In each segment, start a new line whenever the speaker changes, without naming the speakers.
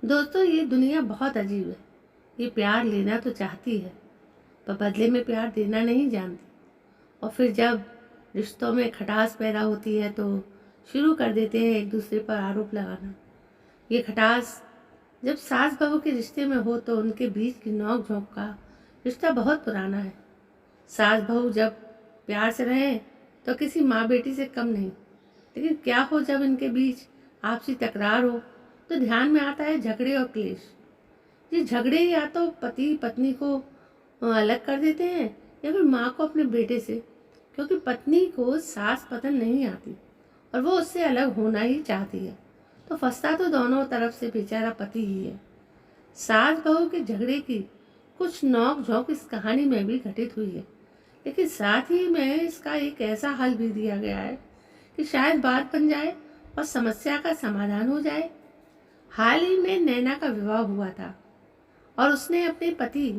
दोस्तों, ये दुनिया बहुत अजीब है। ये प्यार लेना तो चाहती है, पर बदले में प्यार देना नहीं जानती। और फिर जब रिश्तों में खटास पैदा होती है तो शुरू कर देते हैं एक दूसरे पर आरोप लगाना। ये खटास जब सास बहू के रिश्ते में हो तो उनके बीच की नोक झोंक का रिश्ता बहुत पुराना है। सास बहू जब प्यार से रहें तो किसी माँ बेटी से कम नहीं। लेकिन क्या हो जब इनके बीच आपसी तकरार हो तो ध्यान में आता है झगड़े और क्लेश। ये झगड़े या तो पति पत्नी को अलग कर देते हैं या फिर माँ को अपने बेटे से, क्योंकि पत्नी को सास पसंद नहीं आती और वो उससे अलग होना ही चाहती है। तो फंसता तो दोनों तरफ से बेचारा पति ही है। सास बहू के झगड़े की कुछ नोक झोंक इस कहानी में भी घटित हुई है, लेकिन साथ ही में इसका एक ऐसा हल भी दिया गया है कि शायद बात बन जाए और समस्या का समाधान हो जाए। हाल ही में नैना का विवाह हुआ था और उसने अपने पति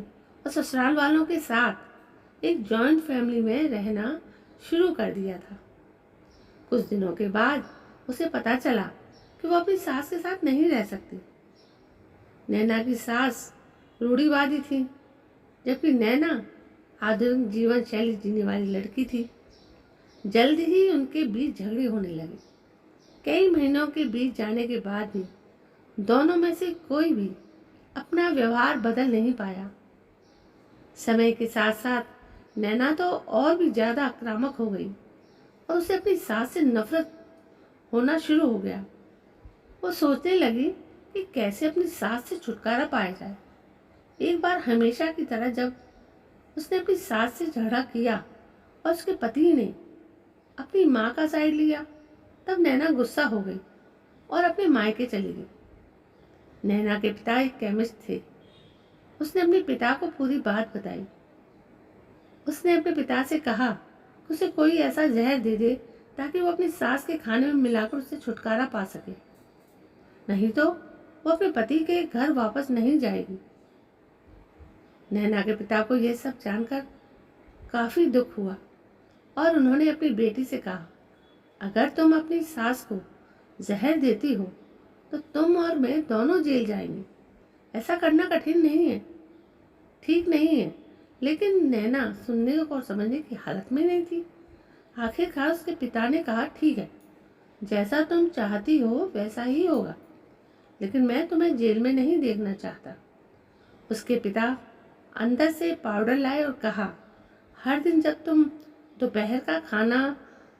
और ससुराल वालों के साथ एक जॉइंट फैमिली में रहना शुरू कर दिया था। कुछ दिनों के बाद उसे पता चला कि वो अपनी सास के साथ नहीं रह सकती। नैना की सास रूढ़िवादी थी, जबकि नैना आधुनिक जीवन शैली जीने वाली लड़की थी। जल्द ही उनके बीच झगड़े होने लगे। कई महीनों के बीत जाने के बाद भी दोनों में से कोई भी अपना व्यवहार बदल नहीं पाया। समय के साथ साथ नैना तो और भी ज्यादा आक्रामक हो गई और उसे अपनी सास से नफरत होना शुरू हो गया। वो सोचने लगी कि कैसे अपनी सास से छुटकारा पाया जाए। एक बार हमेशा की तरह जब उसने अपनी सास से झगड़ा किया और उसके पति ने अपनी माँ का साइड लिया, तब नैना गुस्सा हो गई और अपने मायके चली गई। नैना के पिता एक केमिस्ट थे। उसने अपने पिता को पूरी बात बताई। उसने अपने पिता से कहा कि उसे कोई ऐसा जहर दे दे ताकि वो अपनी सास के खाने में मिलाकर उससे छुटकारा पा सके, नहीं तो वो अपने पति के घर वापस नहीं जाएगी। नैना के पिता को यह सब जानकर काफी दुख हुआ और उन्होंने अपनी बेटी से कहा, अगर तुम अपनी सास को जहर देती हो तो तुम और मैं दोनों जेल जाएंगे। ऐसा करना कठिन नहीं है, ठीक नहीं है। लेकिन नैना सुनने और समझने की हालत में नहीं थी। आखिरकार उसके पिता ने कहा, ठीक है, जैसा तुम चाहती हो वैसा ही होगा, लेकिन मैं तुम्हें जेल में नहीं देखना चाहता। उसके पिता अंदर से पाउडर लाए और कहा, हर दिन जब तुम दोपहर का खाना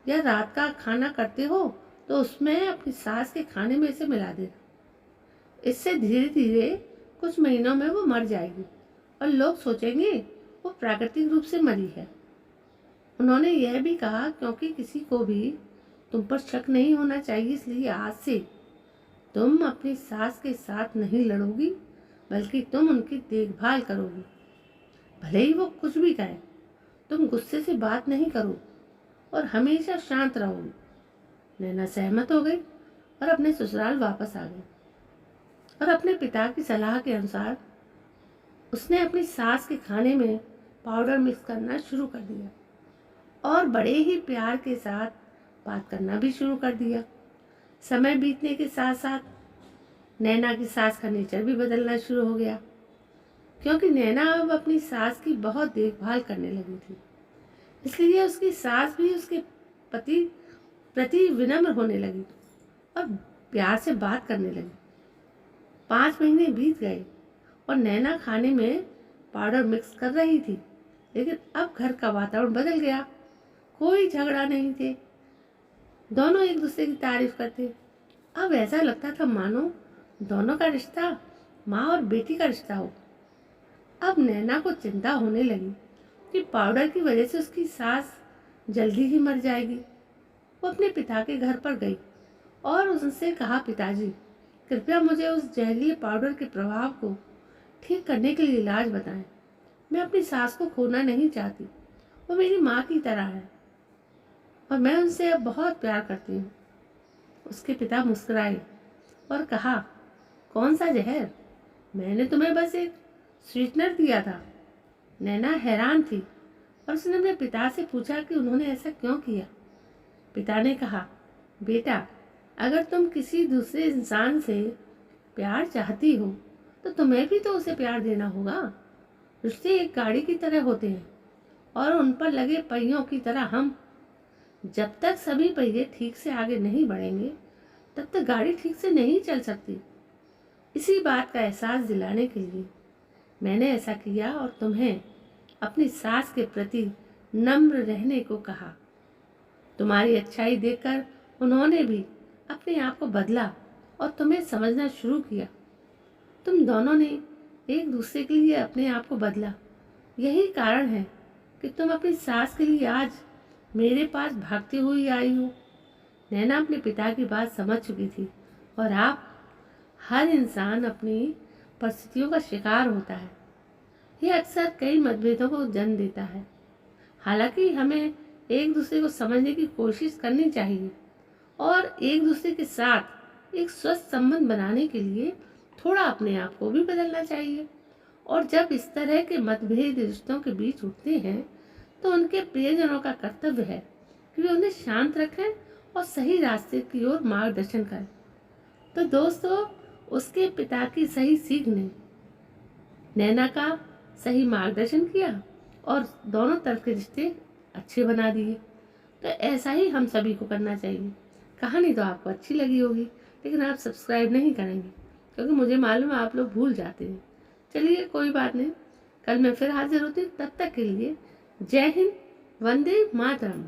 या रात का खाना करते हो तो उसमें अपनी सास के खाने में इसे मिला देना। इससे धीरे धीरे कुछ महीनों में वो मर जाएगी और लोग सोचेंगे वो प्राकृतिक रूप से मरी है। उन्होंने यह भी कहा, क्योंकि किसी को भी तुम पर शक नहीं होना चाहिए, इसलिए आज से तुम अपनी सास के साथ नहीं लड़ोगी, बल्कि तुम उनकी देखभाल करोगी। भले ही वो कुछ भी कहे, तुम गुस्से से बात नहीं करो और हमेशा शांत रहोगी। नैना सहमत हो गई और अपने ससुराल वापस आ गई और अपने पिता की सलाह के अनुसार उसने अपनी सास के खाने में पाउडर मिक्स करना शुरू कर दिया और बड़े ही प्यार के साथ बात करना भी शुरू कर दिया। समय बीतने के साथ साथ नैना की सास का नेचर भी बदलना शुरू हो गया, क्योंकि नैना अब अपनी सास की बहुत देखभाल करने लगी थी। इसलिए उसकी सास भी उसके पति प्रति विनम्र होने लगी और प्यार से बात करने लगी। 5 महीने बीत गए और नैना खाने में पाउडर मिक्स कर रही थी, लेकिन अब घर का वातावरण बदल गया। कोई झगड़ा नहीं थे, दोनों एक दूसरे की तारीफ करते। अब ऐसा लगता था मानो दोनों का रिश्ता माँ और बेटी का रिश्ता हो। अब नैना को चिंता होने लगी कि पाउडर की वजह से उसकी सास जल्दी ही मर जाएगी। वो अपने पिता के घर पर गई और उनसे कहा, पिताजी, कृपया मुझे उस जहरीले पाउडर के प्रभाव को ठीक करने के लिए इलाज बताएं। मैं अपनी सास को खोना नहीं चाहती, वो मेरी माँ की तरह है और मैं उनसे अब बहुत प्यार करती हूँ। उसके पिता मुस्कुराए और कहा, कौन सा जहर? मैंने तुम्हें बस एक स्वीटनर दिया था। नैना हैरान थी और उसने अपने पिता से पूछा कि उन्होंने ऐसा क्यों किया। पिता ने कहा, बेटा, अगर तुम किसी दूसरे इंसान से प्यार चाहती हो तो तुम्हें भी तो उसे प्यार देना होगा। रिश्ते एक गाड़ी की तरह होते हैं और उन पर लगे पहियों की तरह हम। जब तक सभी पहिए ठीक से आगे नहीं बढ़ेंगे तब तक गाड़ी ठीक से नहीं चल सकती। इसी बात का एहसास दिलाने के लिए मैंने ऐसा किया और तुम्हें अपनी सास के प्रति नम्र रहने को कहा। तुम्हारी अच्छाई देखकर उन्होंने भी अपने आप को बदला और तुम्हें समझना शुरू किया। तुम दोनों ने एक दूसरे के लिए अपने आप को बदला। यही कारण है कि तुम अपनी सास के लिए आज मेरे पास भागती हुई आई हो। नैना अपने पिता की बात समझ चुकी थी और आप हर इंसान अपनी परिस्थितियों का शिकार होता है। ये अक्सर कई मतभेदों को जन्म देता है। हालांकि हमें एक दूसरे को समझने की कोशिश करनी चाहिए और एक दूसरे के साथ एक स्वस्थ संबंध बनाने के लिए थोड़ा अपने आप को भी बदलना चाहिए। और जब इस तरह के मतभेद रिश्तों के बीच उठते हैं तो उनके प्रियजनों का कर्तव्य है कि वे उन्हें शांत रखें और सही रास्ते की ओर मार्गदर्शन करें। तो दोस्तों, उसके पिता की सही सीख ने नैना का सही मार्गदर्शन किया और दोनों तरफ के रिश्ते अच्छे बना दिए। तो ऐसा ही हम सभी को करना चाहिए। कहानी तो आपको अच्छी लगी होगी लेकिन आप सब्सक्राइब नहीं करेंगे क्योंकि मुझे मालूम है आप लोग भूल जाते हैं। चलिए कोई बात नहीं, कल मैं फिर हाजिर होती हूँ। तब तक के लिए जय हिंद, वंदे मातरम।